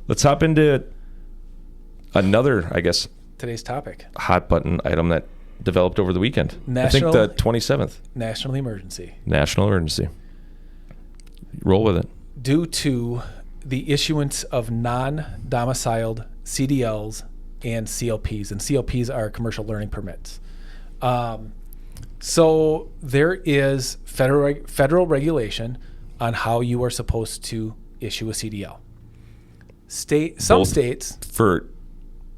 Let's hop into another, I guess, Today's topic. hot button item that developed over the weekend. I think the 27th. National emergency. National emergency. Roll with it. Due to the issuance of non-domiciled CDLs and CLPs. And CLPs are commercial learning permits. So there is federal regulation on how you are supposed to issue a CDL. Some Both states...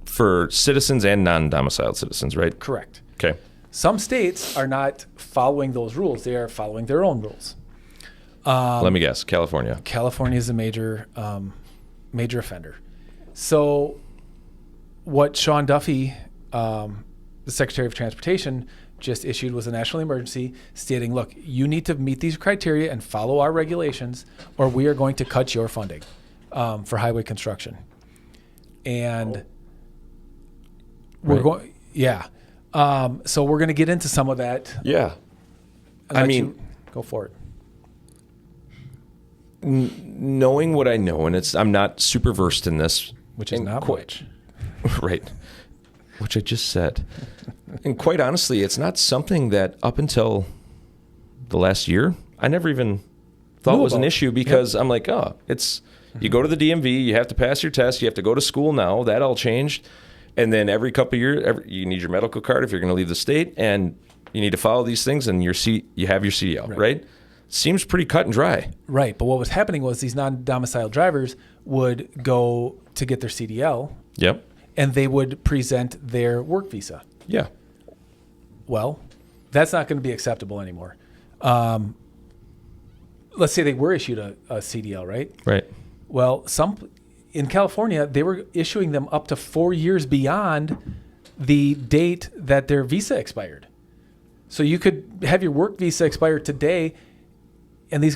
For citizens and non-domiciled citizens, right? Correct. Okay. Some states are not following those rules. They are following their own rules. Let me guess. California. California is a major offender. So what Sean Duffy, the Secretary of Transportation, just issued was a national emergency stating, look, you need to meet these criteria and follow our regulations or we are going to cut your funding for highway construction. And we're going, yeah. So we're going to get into some of that. Yeah. I mean, go for it. Knowing what I know, and I'm not super versed in this, Which is not much. Right. Which I just said. And quite honestly, it's not something that up until the last year, I never even thought was an issue because I'm like, it's, you go to the DMV, you have to pass your test, you have to go to school now, that all changed. And then every couple of years, you need your medical card if you're going to leave the state, and you need to follow these things, and you have your CDL, right? Seems pretty cut and dry. Right, but what was happening was these non-domiciled drivers would go to get their CDL. Yep. And they would present their work visa. Yeah. Well, that's not going to be acceptable anymore. Let's say they were issued a CDL, right? Right. Well, in California, they were issuing them up to 4 years beyond the date that their visa expired. So you could have your work visa expire today, and these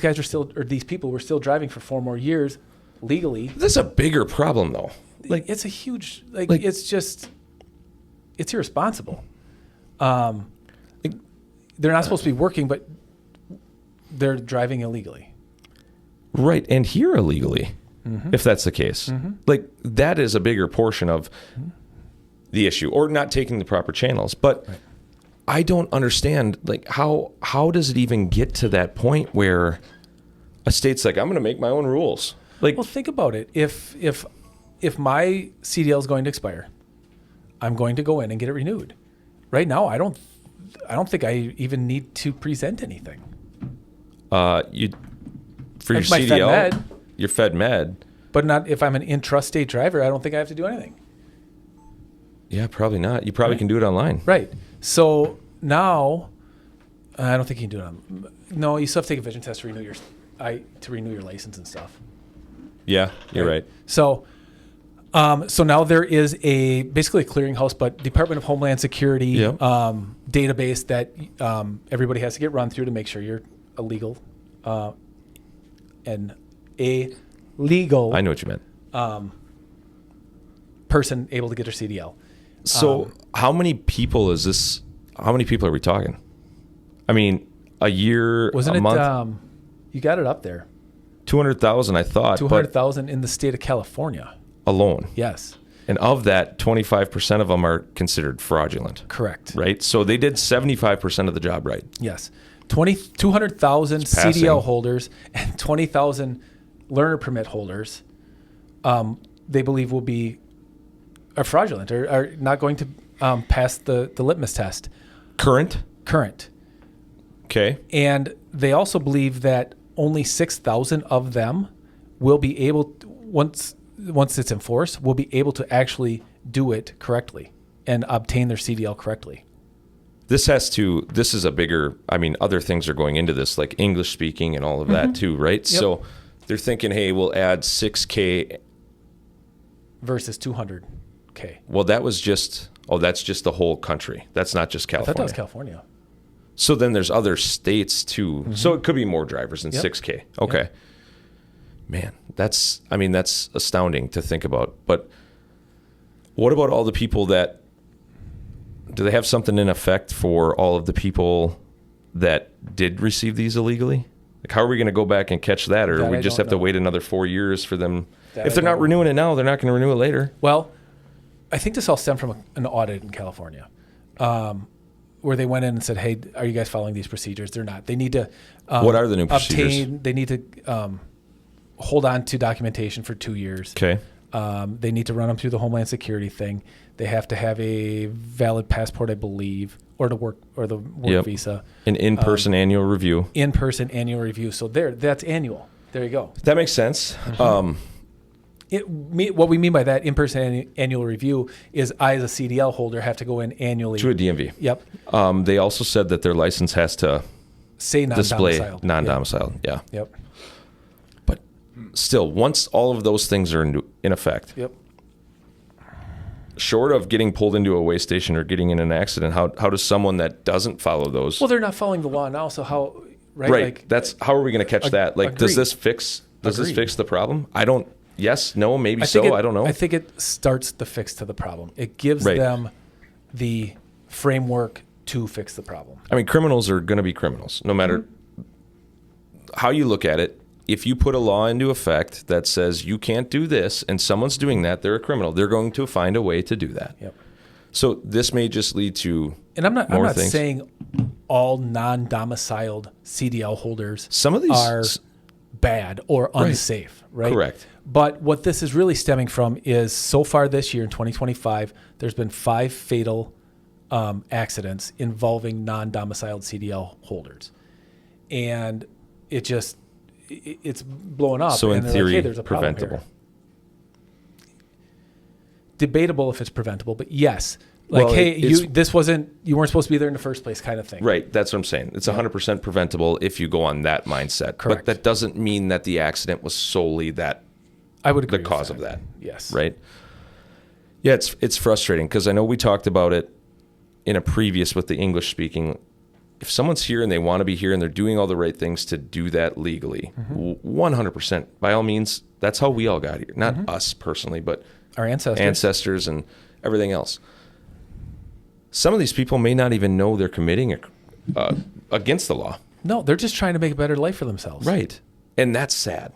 people were still driving for 4 more years legally. This is a bigger problem, though. It's a huge, it's irresponsible. They're not supposed to be working, but they're driving illegally. Right, and here illegally. Mm-hmm. If that's the case. Mm-hmm. That is a bigger portion of the issue, or not taking the proper channels. But I don't understand, how does it even get to that point where a state's like, I'm going to make my own rules? Well, think about it. If my CDL is going to expire, I'm going to go in and get it renewed. Right now, I don't think I even need to present anything. For your CDL, you're Fed Med. But not if I'm an intrastate driver. I don't think I have to do anything. Yeah, probably not. You probably can do it online. Right. So now, I don't think you can do it no, you still have to take a vision test to renew your license and stuff. Yeah, you're right. So now there is basically a clearinghouse, but Department of Homeland Security database that everybody has to get run through to make sure you're a legal I know what you meant. Person able to get their CDL. So how many people are we talking? I mean, a year, wasn't a it, month? You got it up there. 200,000, I thought. 200,000 in the state of California. Alone. Yes. And of that, 25% of them are considered fraudulent. Correct. Right? So they did 75% of the job right. Yes. 200,000 CDL holders and 20,000 learner permit holders, they believe are fraudulent or are not going to pass the litmus test. Current. Okay. And they also believe that only 6,000 of them will be able, once it's enforced, will be able to actually do it correctly and obtain their CDL correctly. This is a bigger, other things are going into this, like English speaking and all of that too, right? Yep. So they're thinking, hey, we'll add 6K. Versus 200K. Well, that's just the whole country. That's not just California. I thought that was California. So then there's other states too. Mm-hmm. So it could be more drivers than 6K. Okay. Yep. Man, that's astounding to think about. But what about all the people do they have something in effect for all of the people that did receive these illegally? How are we going to go back and catch that? Or we just have to wait another 4 years for them? If they're not renewing it now, they're not going to renew it later. Well, I think this all stemmed from an audit in California, where they went in and said, "Hey, are you guys following these procedures?" They're not. They need to. What are the new procedures? They need to hold on to documentation for 2 years. Okay. They need to run them through the Homeland Security thing. They have to have a valid passport, I believe, or the work visa. An in-person annual review. In-person annual review. So that's annual. There you go. That makes sense. What we mean by that in-person annual review is I, as a CDL holder, have to go in annually To a DMV. Yep. They also said that their license has to Say display non-domiciled. non-domiciled. Yeah. Yep. But still, once all of those things are in effect, Yep. short of getting pulled into a way station or getting in an accident, how does someone that doesn't follow those? Well, they're not following the law now, so how? Right. Right. Like, That's how are we going to catch that? Like, does agreed. this fix Agreed. the problem? I don't. Yes. No. Maybe I think so. I don't know. I think it starts the fix to the problem. It gives Right. them the framework to fix the problem. I mean, criminals are going to be criminals, no matter how you look at it. If you put a law into effect that says you can't do this, and someone's doing that, they're a criminal. They're going to find a way to do that. Yep. So this may just lead to And I'm not things. saying all non-domiciled CDL holders Some of these are bad or unsafe, right? Correct. But what this is really stemming from is so far this year in 2025, there's been 5 fatal accidents involving non-domiciled CDL holders. And it's blowing up. So in and they're theory, like, hey, there's a problem here. preventable. Debatable if it's preventable, but yes. Like, Well, hey, it's- you weren't supposed to be there in the first place kind of thing. Right. That's what I'm saying. It's 100% preventable if you go on that mindset. Correct. But that doesn't mean that the accident was solely I would agree the with cause of that. Yes. Right. Yeah, it's frustrating because I know we talked about it in a previous with the English speaking. If someone's here and they want to be here and they're doing all the right things to do that legally, 100%, by all means, that's how we all got here. Not us personally, but Our ancestors and everything else. Some of these people may not even know they're committing against the law. No, they're just trying to make a better life for themselves. Right. And that's sad.